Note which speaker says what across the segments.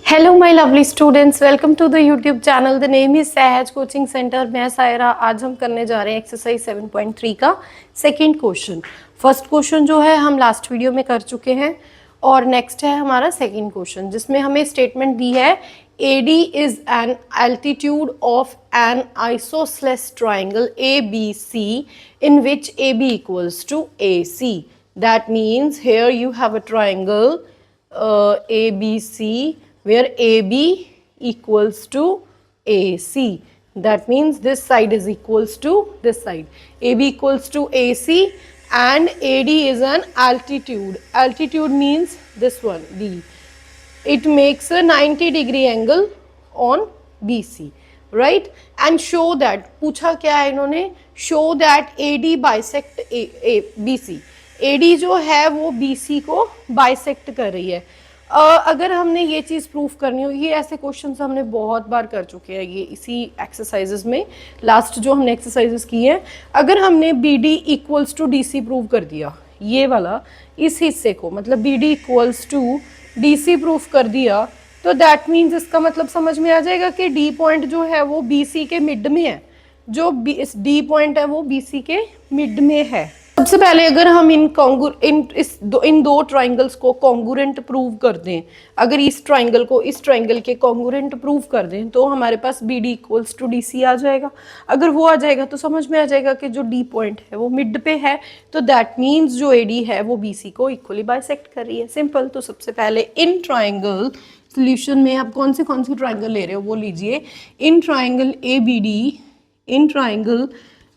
Speaker 1: Hello my lovely students, welcome to the YouTube channel. The name is Sahaj coaching centre. मैं सायरा। आज हम करने जा रहे हैं एक्सरसाइज 7.3 का सेकंड क्वेश्चन। फर्स्ट क्वेश्चन जो है हम लास्ट वीडियो में कर चुके हैं और नेक्स्ट है हमारा सेकंड क्वेश्चन, जिसमें हमें स्टेटमेंट दी है AD is an altitude of N isosceles triangle ABC in which AB equals to AC. That means here you have a triangle ABC where AB equals to AC. That means this side is equals to this side. AB equals to AC and AD is an altitude. Altitude means this one, D. It makes a 90-degree angle on BC, right? And show that, पूछा क्या है इन्होंने, show that AD bisect BC. AD जो है वो BC को bisect कर रही है। अगर हमने ये चीज़ प्रूफ करनी हो, ये ऐसे क्वेश्चंस हमने बहुत बार कर चुके हैं ये इसी एक्सरसाइजेस में, लास्ट जो हमने एक्सरसाइजेस की हैं। अगर हमने BD equals to DC prove कर दिया, ये वाला इस हिस्से को, मतलब BD equals to DC proof कर दिया, तो दैट मीन्स इसका मतलब समझ में आ जाएगा कि D पॉइंट जो है वो BC के मिड में है। जो D पॉइंट है वो BC के मिड में है। सबसे पहले अगर हम इन दो ट्राइंगल्स को कॉन्गुरेंट प्रूव कर दें, अगर इस ट्राइंगल को इस ट्राइंगल के कॉन्गुरेंट प्रूव कर दें, तो हमारे पास BD इक्वल्स टू DC आ जाएगा। अगर वो आ जाएगा तो समझ में आ जाएगा कि जो D पॉइंट है वो मिड पे है, तो दैट मीन्स जो AD है वो BC को इक्वली बाइसेक्ट कर रही है। सिंपल। तो सबसे पहले इन ट्राइंगल सोल्यूशन में आप कौन सी ट्राइंगल ले रहे हो वो लीजिए। In triangle ABD, in triangle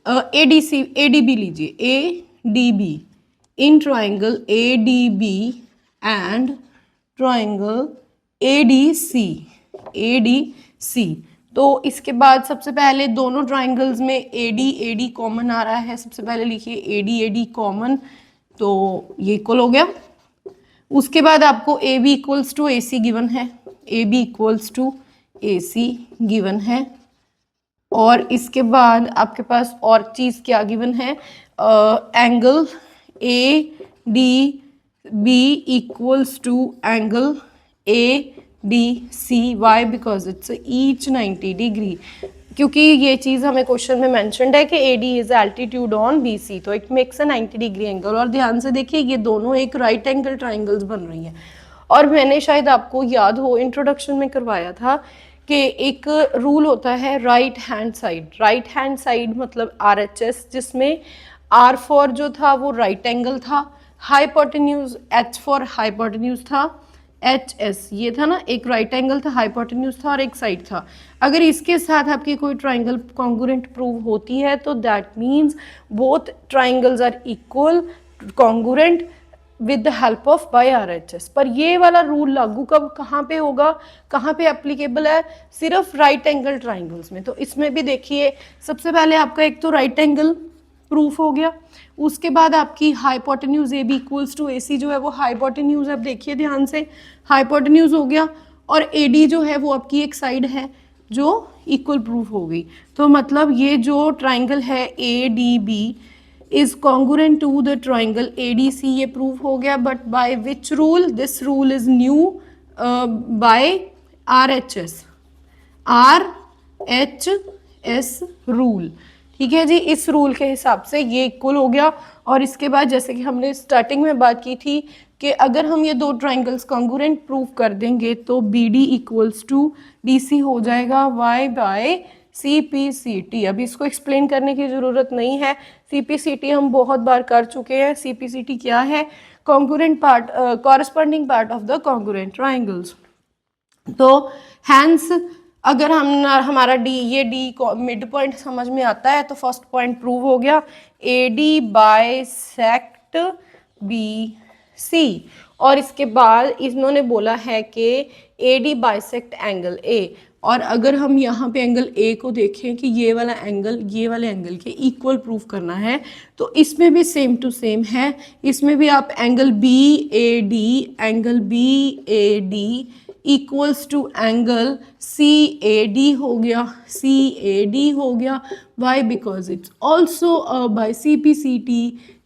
Speaker 1: ADB लीजिए, ADB, in triangle ADB and triangle ADC। तो इसके बाद सबसे पहले दोनों ट्राइंगल्स में AD कॉमन आ रहा है। सबसे पहले लिखिए AD कॉमन, तो ये इक्वल हो गया। उसके बाद आपको AB equals to AC given है, AB equals to AC given है। और इसके बाद आपके पास और चीज़ क्या गिवन है, angle ADB equals to angle ADC। Why? Because it's each 90 degree, क्योंकि ये चीज़ हमें क्वेश्चन में मेंशन्ड है कि AD is altitude on BC, तो it makes a 90 degree angle. और ध्यान से देखिए ये दोनों एक राइट एंगल ट्राइंगल्स बन रही हैं। और मैंने शायद आपको याद हो इंट्रोडक्शन में करवाया था कि एक रूल होता है right hand side. Right hand side मतलब RHS, जिसमें R4 जो था वो राइट एंगल था, हाइपोटेन्यूज H4 हाइपोटेन्यूज था, HS ये था ना, एक राइट एंगल था, हाइपोटेन्यूज था और एक साइड था। अगर इसके साथ आपकी कोई ट्राइंगल कॉन्ग्रुएंट प्रूव होती है तो that means both triangles are equal congruent with the help of by RHS। पर ये वाला रूल लागू कब कहाँ पे होगा, कहाँ पे एप्लीकेबल है? सिर्फ राइट एंगल ट्राइंगल्स में। तो इसमें भी देखिए, सबसे पहले आपका एक तो राइट एंगल प्रूफ हो गया, उसके बाद आपकी hypotenuse AB equals to AC जो है वो हाइपोटेन्यूज, अब देखिए ध्यान से, हाइपोटेन्यूज हो गया। और AD जो है वो आपकी एक साइड है जो इक्वल प्रूफ हो गई। तो मतलब ये जो ट्राइंगल है ADB is congruent to the triangle ADC, ये प्रूफ हो गया। But by which rule? This rule is new by RHS rule. ठीक है जी, इस रूल के हिसाब से ये इक्वल हो गया। और इसके बाद जैसे कि हमने स्टार्टिंग में बात की थी कि अगर हम ये दो ट्राइंगल्स कॉन्ग्रुएंट प्रूव कर देंगे तो BD इक्वल्स टू DC हो जाएगा, Y बाय CPCT। अभी इसको एक्सप्लेन करने की ज़रूरत नहीं है, CPCT हम बहुत बार कर चुके हैं। CPCT क्या है? Congruent part, corresponding part of the congruent triangles. तो हैंस अगर हमारा ये D मिड पॉइंट समझ में आता है तो फर्स्ट पॉइंट प्रूव हो गया, AD बाइसेक्ट BC। और इसके बाद इन्होंने बोला है कि AD बाइसेक्ट एंगल A। और अगर हम यहाँ पे एंगल A को देखें कि ये वाला एंगल ये वाले एंगल के इक्वल प्रूफ करना है, तो इसमें भी सेम टू सेम है। इसमें भी आप angle BAD equals to angle CAD हो गया, CAD हो गया। Why? Because it's also by CPCT,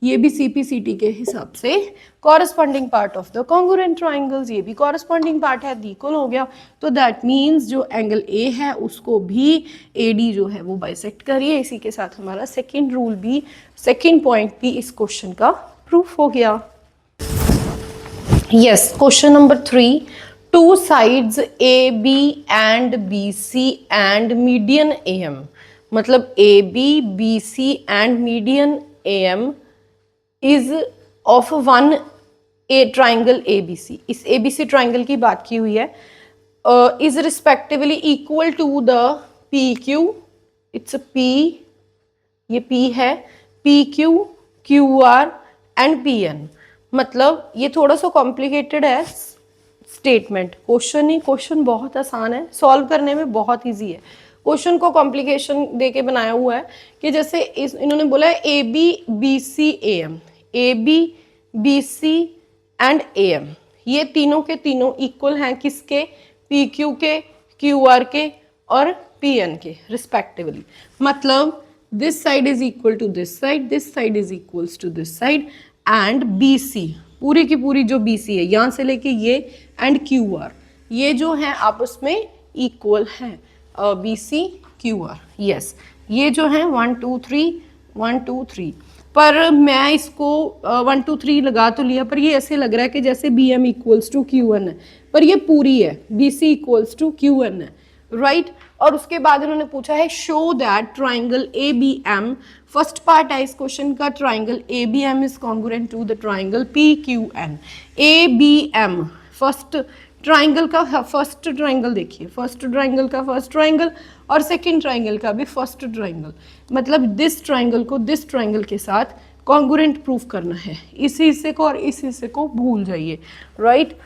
Speaker 1: ये भी CPCT के हिसाब से corresponding part of the congruent triangles, ये भी कॉरस्पॉन्डिंग पार्ट है, इक्वल हो गया। तो दैट मीन्स जो एंगल A है उसको भी AD जो है वो बाइसेक्ट करिए। इसी के साथ हमारा सेकेंड रूल भी, सेकेंड पॉइंट भी इस क्वेश्चन का प्रूफ हो गया। Yes, question number 3, two sides AB and BC and median AM, मतलब AB, BC and median AM is of one a triangle ABC। इस ABC ट्राइंगल की बात की हुई है। Is respectively equal to the PQ, it's P, ये P है, PQ, QR and PN। मतलब ये थोड़ा सा कॉम्प्लिकेटेड है स्टेटमेंट, क्वेश्चन ही, क्वेश्चन बहुत आसान है, सॉल्व करने में बहुत इजी है। क्वेश्चन को कॉम्प्लिकेशन देके बनाया हुआ है कि जैसे इन्होंने बोला है AB BC AM, AB BC and AM, ये तीनों के तीनों इक्वल हैं किसके? PQ के, QR के और PN के रिस्पेक्टिवली। मतलब this side is equal to this side, this side is equals to this side and BC, पूरी की पूरी जो BC है यहाँ से लेके ये एंड QR, ये जो है आपस में इक्वल हैं, BC QR। यस, ये जो है 1 2 3 1 2 3, पर मैं इसको 1 2 3 लगा तो लिया, पर ये ऐसे लग रहा है कि जैसे BM इक्वल्स टू QN है, पर ये पूरी है, BC इक्वल्स टू QN है, राइट। और उसके बाद उन्होंने पूछा है show that triangle ABM, first part है इस क्वेश्चन का, triangle ABM is congruent to the triangle PQN। ABM first triangle का फर्स्ट ट्राइंगल देखिए, फर्स्ट ट्राइंगल का फर्स्ट ट्राइंगल और सेकंड ट्राइंगल का भी फर्स्ट ट्राइंगल, मतलब दिस ट्राइंगल को दिस ट्राइंगल के साथ कॉन्ग्रुएंट प्रूफ करना है। इस हिस्से को और इस हिस्से को भूल जाइए, राइट।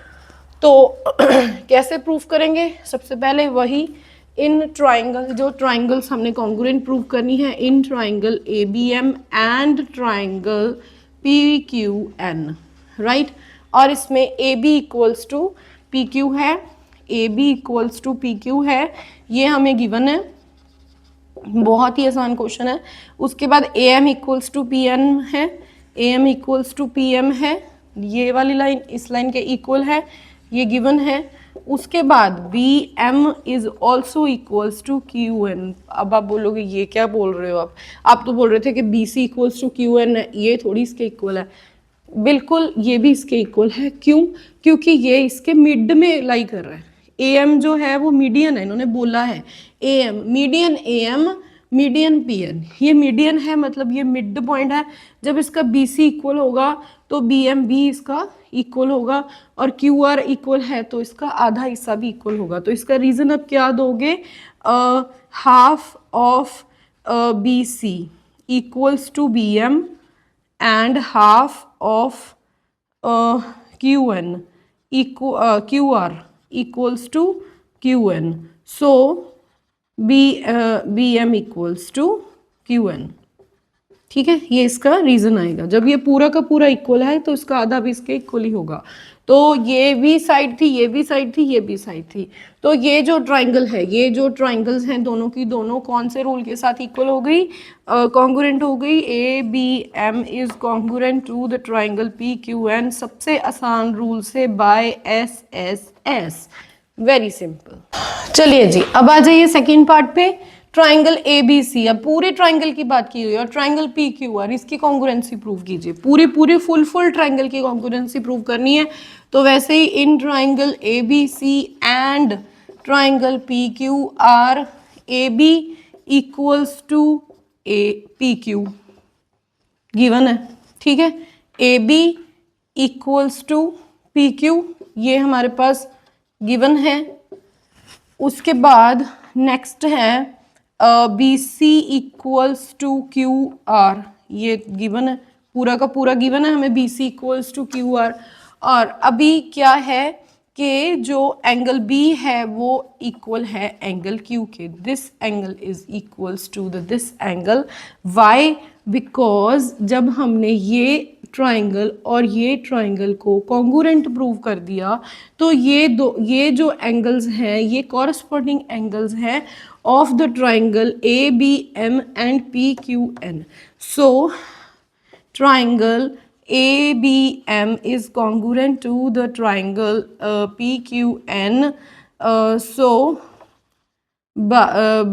Speaker 1: तो कैसे प्रूफ करेंगे? सबसे पहले वही इन ट्राइंगल, जो ट्राइंगल्स हमने कॉन्ग्रुएंट प्रूफ करनी है, in triangle ABM and triangle PQN, right. और इसमें AB इक्वल्स टू PQ है, AB इक्वल्स टू PQ है, ये हमें गिवन है, बहुत ही आसान क्वेश्चन है। उसके बाद AM इक्वल्स टू PN है, AM इक्वल्स टू PM है, ये वाली लाइन इस लाइन के इक्वल है, ये गिवन है। उसके बाद BM is also equals to QN। अब आप बोलोगे ये क्या बोल रहे हो आप तो बोल रहे थे कि BC इक्वल्स टू QN है, ये थोड़ी इसके इक्वल है। बिल्कुल ये भी इसके इक्वल है, क्यों? क्योंकि ये इसके मिड में लाई कर रहा है। AM जो है वो मीडियन है, इन्होंने बोला है AM median, AM median PN, ये मीडियन है, मतलब ये मिड पॉइंट है। जब इसका BC इक्वल होगा तो BM भी इसका इक्वल होगा, और QR इक्वल है तो इसका आधा हिस्सा भी इक्वल होगा। तो इसका रीजन अब क्या दोगे? Half of BC equals to BM and half of QN QR equals to QN. So BM equals to QN। ठीक है, ये इसका रीजन आएगा। जब ये पूरा का पूरा इक्वल है तो इसका आधा भी इसके इक्वल ही होगा। तो ये भी साइड थी, ये भी साइड थी, ये भी साइड थी। तो ये जो ट्राइंगल है, ये जो ट्राइंगल्स हैं दोनों की दोनों कौन से रूल के साथ इक्वल हो गई? कॉन्ग्रुएंट हो गई। ABM is congruent to the triangle PQN, सबसे आसान रूल से, बाय SSS। Very simple. चलिए जी, अब आ जाइए सेकेंड पार्ट पे, ट्राइंगल ABC। अब पूरे ट्राइंगल की बात की हुई है और ट्राइंगल PQR, इसकी कॉन्ग्रुएंसी प्रूव कीजिए। पूरी फुल ट्राइंगल की कॉन्ग्रुएंसी प्रूव करनी है। तो वैसे ही इन triangle ABC and triangle PQR, AB equals to PQ given है, ठीक है। AB इक्वल्स टू PQ, ये हमारे पास गिवन है। उसके बाद नेक्स्ट है BC इक्वल्स टू QR, ये गिवन है, पूरा का पूरा गिवन है हमें, BC इक्वल्स टू QR। और अभी क्या है कि जो एंगल B है वो इक्वल है एंगल Q के, this angle is equals to this angle. Why? Because जब हमने ये ट्राइंगल और ये ट्राइंगल को कॉन्ग्रुएंट प्रूव कर दिया, तो ये जो एंगल्स हैं ये कॉरस्पॉन्डिंग एंगल्स हैं of the triangle A B M and P Q N. So triangle ABM is congruent to the triangle PQN. So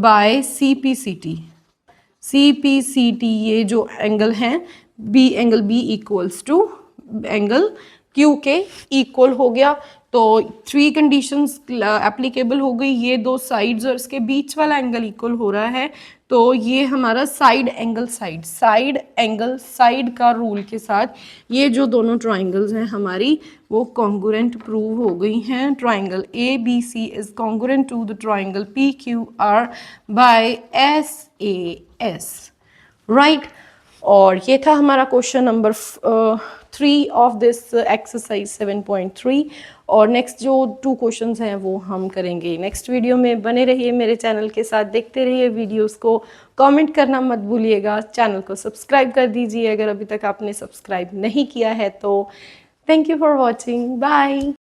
Speaker 1: by CPCT ये जो एंगल हैं angle B equals to angle Q के equal हो गया. तो 3 conditions applicable हो गई. ये दो साइड्स और इसके बीच वाला एंगल इक्वल हो रहा है, तो ये हमारा साइड एंगल साइड का रूल के साथ ये जो दोनों ट्राइंगल्स हैं हमारी वो कॉन्ग्रुएंट प्रूव हो गई हैं. Triangle ABC is congruent to the triangle PQR by SAS. Right. और ये था हमारा question number 3 of this exercise 7.3. और नेक्स्ट जो 2 क्वेश्चंस हैं वो हम करेंगे नेक्स्ट वीडियो में. बने रहिए मेरे चैनल के साथ, देखते रहिए वीडियोस को, कमेंट करना मत भूलिएगा, चैनल को सब्सक्राइब कर दीजिए अगर अभी तक आपने सब्सक्राइब नहीं किया है तो. Thank you for watching. Bye.